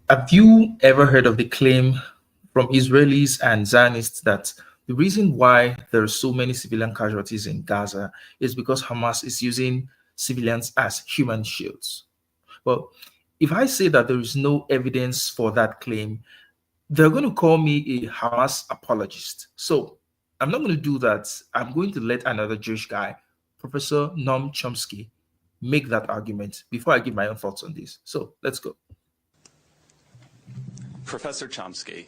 Have you ever heard of the claim from Israelis and Zionists that the reason why there are so many civilian casualties in Gaza is because Hamas is using civilians as human shields? Well, if I say that there is no evidence for that claim, they're going to call me a Hamas apologist. So I'm not going to do that. I'm going to let another Jewish guy, Professor Noam Chomsky, make that argument before I give my own thoughts on this. So let's go. Professor Chomsky,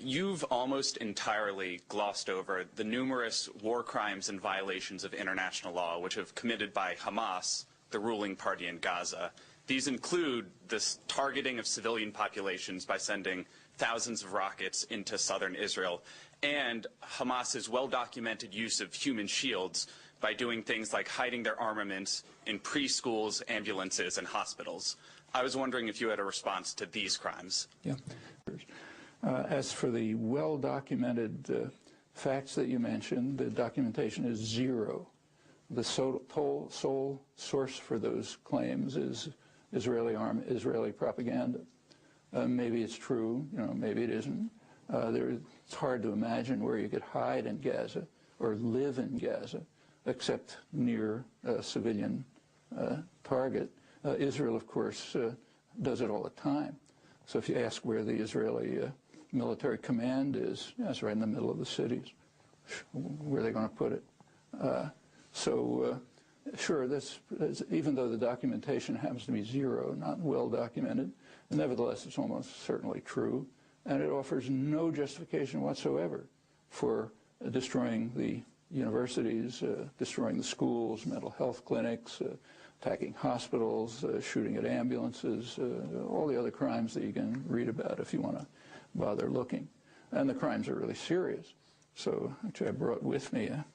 you've almost entirely glossed over the numerous war crimes and violations of international law which have committed by Hamas, the ruling party in Gaza. These include this targeting of civilian populations by sending thousands of rockets into southern Israel, and Hamas's well-documented use of human shields by doing things like hiding their armaments in preschools, ambulances, and hospitals. I was wondering if you had a response to these crimes. Yeah. As for the well-documented facts that you mentioned, the documentation is zero. The sole source for those claims is Israeli propaganda. Maybe it's true, maybe it isn't. It's hard to imagine where you could hide in Gaza or live in Gaza, except near a civilian target. Israel, of course, does it all the time. So if you ask where the Israeli military command is, it's right in the middle of the cities. Where are they going to put it? Sure, even though the documentation happens to be zero, not well documented, nevertheless, it's almost certainly true, and it offers no justification whatsoever for destroying the universities, destroying the schools, mental health clinics, attacking hospitals, shooting at ambulances, all the other crimes that you can read about if you want to bother looking. And the crimes are really serious. So actually I brought with me a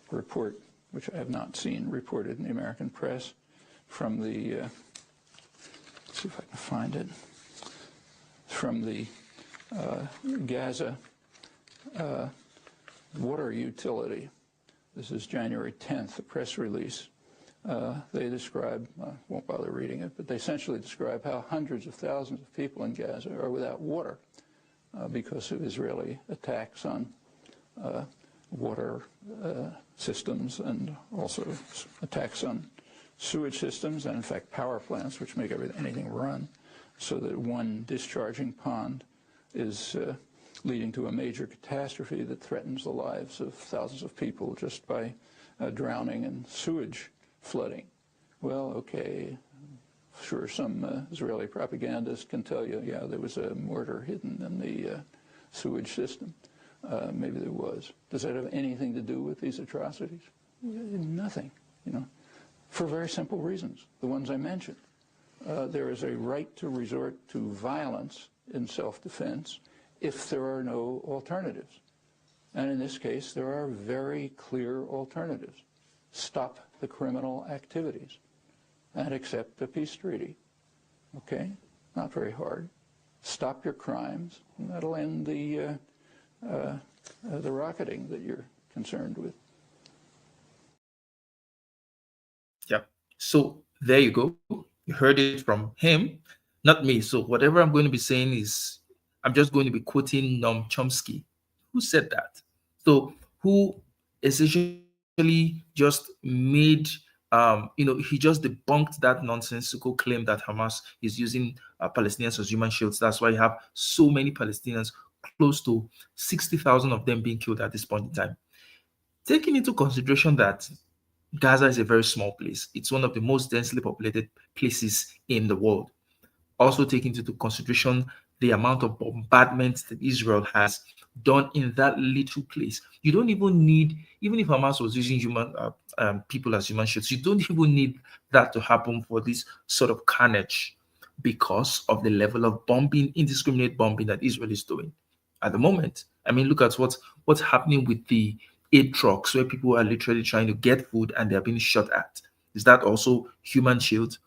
report, which I have not seen reported in the American press, from the, let's see if I can find it, from the Gaza water utility. This is January 10th, a press release. They describe, I won't bother reading it, but they essentially describe how hundreds of thousands of people in Gaza are without water because of Israeli attacks on water systems and also attacks on sewage systems and, in fact, power plants, which make anything run, so that one discharging pond is leading to a major catastrophe that threatens the lives of thousands of people just by drowning in sewage flooding. Well, okay, sure, some Israeli propagandist can tell you, yeah, there was a mortar hidden in the sewage system. Maybe there was. Does that have anything to do with these atrocities? Nothing, for very simple reasons, the ones I mentioned. There is a right to resort to violence in self-defense if there are no alternatives. And in this case, there are very clear alternatives. Stop the criminal activities and accept a peace treaty. Okay? Not very hard. Stop your crimes, and that'll end the rocketing that you're concerned with. Yeah. So there you go. You heard it from him, not me. So whatever I'm going to be saying is, I'm just going to be quoting Noam Chomsky, who said that. So who essentially just made, he just debunked that nonsensical claim that Hamas is using Palestinians as human shields. That's why you have so many Palestinians, close to 60,000 of them being killed at this point in time. Taking into consideration that Gaza is a very small place, it's one of the most densely populated places in the world. Also taking into consideration the amount of bombardment that Israel has done in that little place. You don't even need, even if Hamas was using people as human shields, you don't even need that to happen for this sort of carnage because of the level of bombing, indiscriminate bombing that Israel is doing at the moment. I mean, look at what's happening with the aid trucks where people are literally trying to get food and they're being shot at. Is that also human shield?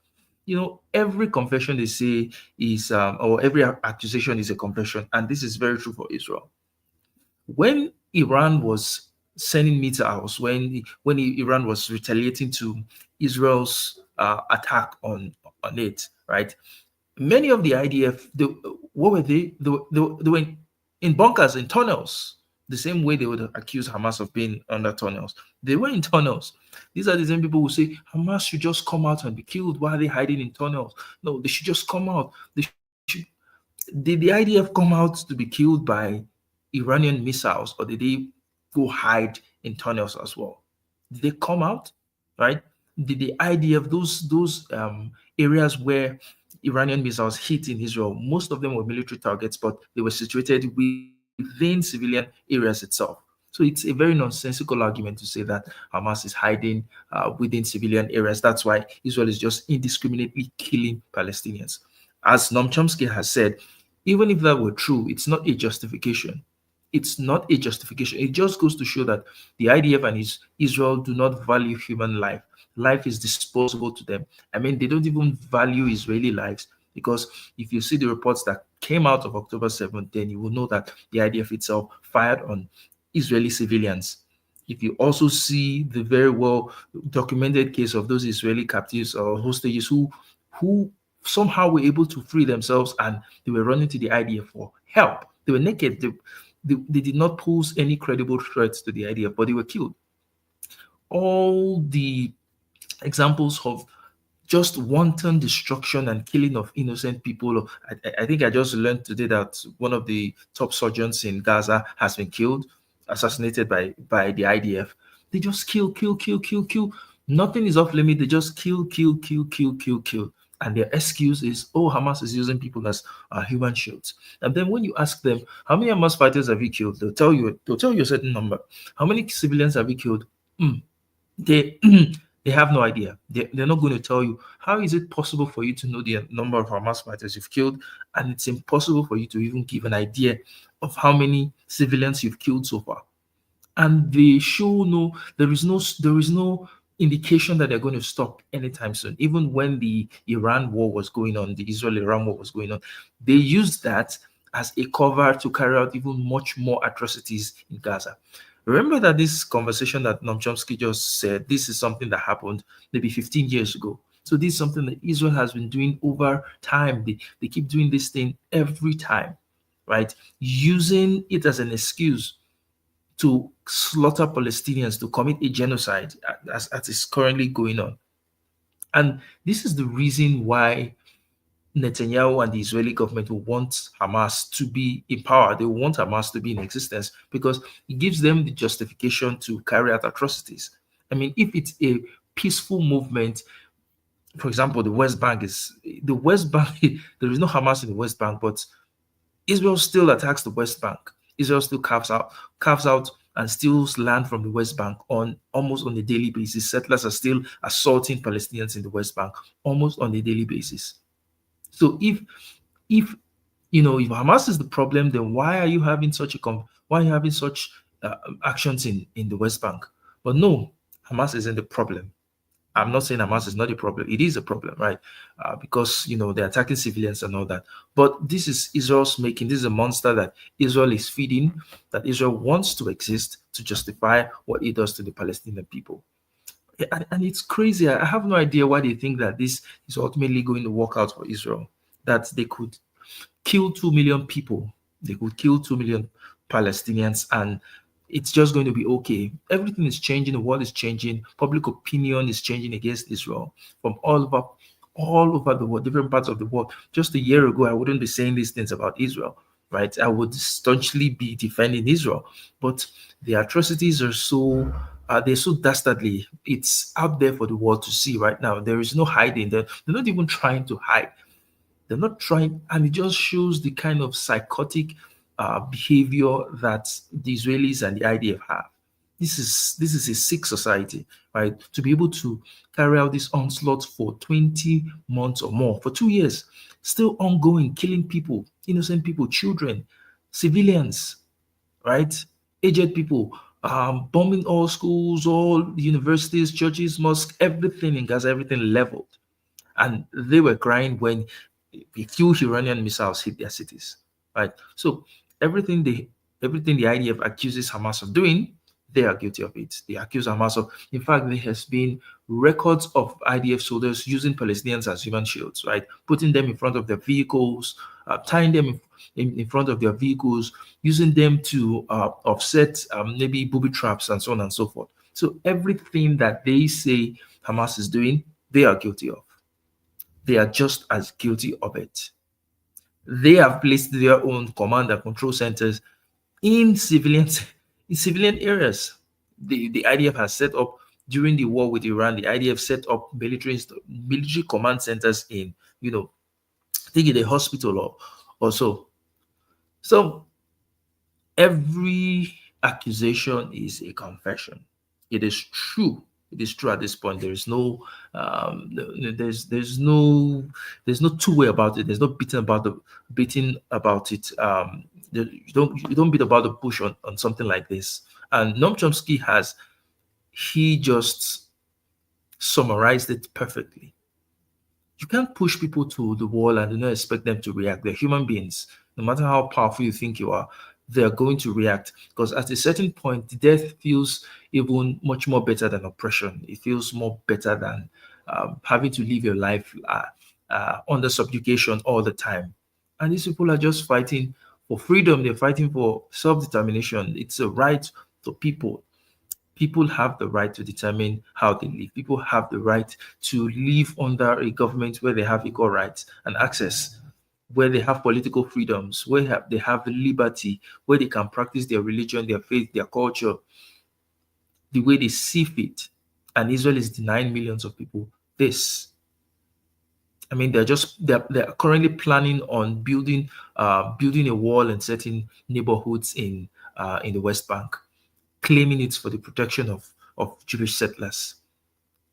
Every confession they say is, or every accusation is a confession, and this is very true for Israel. When Iran was sending missiles, when Iran was retaliating to Israel's attack on it, right? Many of the IDF, what were they? They were in bunkers, in tunnels, the same way they would accuse Hamas of being under tunnels. They were in tunnels. These are the same people who say Hamas should just come out and be killed. Why are they hiding in tunnels? No, they should just come out. They should. Did the IDF come out to be killed by Iranian missiles, or did they go hide in tunnels as well? Did they come out? Right? Did the IDF, those areas where Iranian missiles hit in Israel, most of them were military targets, but they were situated within civilian areas itself. So it's a very nonsensical argument to say that Hamas is hiding within civilian areas. That's why Israel is just indiscriminately killing Palestinians. As Noam Chomsky has said, even if that were true, it's not a justification. It's not a justification. It just goes to show that the IDF and Israel do not value human life. Life is disposable to them. I mean, they don't even value Israeli lives, because if you see the reports that came out of October 7th, then you will know that the IDF itself fired on Israeli civilians. If you also see the very well documented case of those Israeli captives or hostages who somehow were able to free themselves, and they were running to the IDF for help. They were naked. They did not pose any credible threats to the IDF, but they were killed. All the examples of just wanton destruction and killing of innocent people. I think I just learned today that one of the top surgeons in Gaza has been killed, assassinated by the IDF. They just kill, kill, kill, kill, kill. Nothing is off limit. They just kill, kill, kill, kill, kill, kill. And their excuse is, oh, Hamas is using people as human shields. And then when you ask them, how many Hamas fighters have you killed? They'll tell you a certain number. How many civilians have you killed? Mm, they they have no idea. They're not going to tell you. How is it possible for you to know the number of Hamas fighters you've killed, and it's impossible for you to even give an idea of how many civilians you've killed so far? And they show no, there is no indication that they're going to stop anytime soon. Even when the Iran war was going on, the Israel-Iran war was going on, they used that as a cover to carry out even much more atrocities in Gaza. Remember that this conversation that Noam Chomsky just said, this is something that happened maybe 15 years ago. So this is something that Israel has been doing over time. They keep doing this thing every time, right? Using it as an excuse to slaughter Palestinians, to commit a genocide as is currently going on. And this is the reason why Netanyahu and the Israeli government will want Hamas to be in power. They want Hamas to be in existence because it gives them the justification to carry out atrocities. I mean, if it's a peaceful movement, for example, the West Bank, there is no Hamas in the West Bank, but Israel still attacks the West Bank. Israel still carves out and steals land from the West Bank on almost on a daily basis. Settlers are still assaulting Palestinians in the West Bank almost on a daily basis. So if if Hamas is the problem, then why are you having why are you having such actions in the West Bank? But no, Hamas isn't the problem. I'm not saying Hamas is not a problem. It is a problem, right? Because they're attacking civilians and all that. But this is Israel's making. This is a monster that Israel is feeding, that Israel wants to exist to justify what it does to the Palestinian people. And it's crazy. I have no idea why they think that this is ultimately going to work out for Israel. That they could kill 2 million people, they could kill 2 million Palestinians, and it's just going to be okay. Everything is changing, the world is changing, public opinion is changing against Israel from all over the world, different parts of the world. Just a year ago, I wouldn't be saying these things about Israel, right? I would staunchly be defending Israel. But the atrocities are they're so dastardly. It's out there for the world to see right now. There is no hiding. They're not even trying to hide. They're not trying, and it just shows the kind of psychotic behavior that the Israelis and the IDF have. This is a sick society, right? To be able to carry out this onslaught for 20 months or more, for 2 years, still ongoing, killing people, innocent people, children, civilians, right? Aged people, bombing all schools, all universities, churches, mosques, everything in Gaza, everything leveled. And they were crying when a few Iranian missiles hit their cities, right? So everything the IDF accuses Hamas of doing, They are guilty of it. They accuse Hamas of. In fact, there has been records of IDF soldiers using Palestinians as human shields, right? Putting them in front of their vehicles, tying them in front of their vehicles, using them to offset maybe booby traps and so on and so forth. So everything that they say Hamas is doing, they are guilty of. They are just as guilty of it. They have placed their own command and control centers in civilian areas. The IDF has set up during the war with Iran. The IDF set up military command centers in, take it a hospital or so. So every accusation is a confession. It is true. It is true at this point. There is no, there's no two way about it. There's no beating about it. You don't beat about the bush on something like this. And Noam Chomsky he just summarized it perfectly. You can't push people to the wall and do not expect them to react. They're human beings. No matter how powerful you think you are, they're going to react, because at a certain point, death feels even much more better than oppression. It feels more better than having to live your life under subjugation all the time. And these people are just fighting for freedom. They're fighting for self-determination. It's a right to people. People have the right to determine how they live. People have the right to live under a government where they have equal rights and access, where they have political freedoms, where they have liberty, where they can practice their religion, their faith, their culture, the way they see fit. And Israel is denying millions of people this. I mean, they're currently planning on building a wall in certain neighborhoods in the West Bank, claiming it's for the protection of Jewish settlers.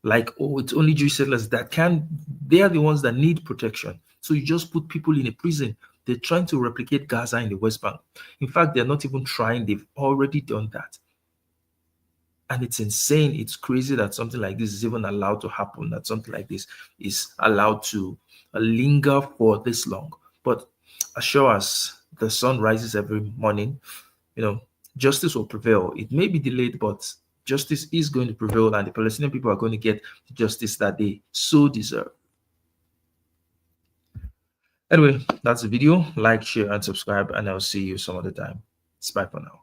Like, oh, it's only Jewish settlers they are the ones that need protection. So you just put people in a prison. They're trying to replicate Gaza in the West Bank. In fact, they're not even trying, they've already done that. And it's insane. It's crazy that something like this is even allowed to happen, that something like this is allowed to linger for this long. But as sure as the sun rises every morning, justice will prevail. It may be delayed, but justice is going to prevail, and the Palestinian people are going to get the justice that they so deserve. Anyway, that's the video. Like, share, and subscribe, and I'll see you some other time. It's bye for now.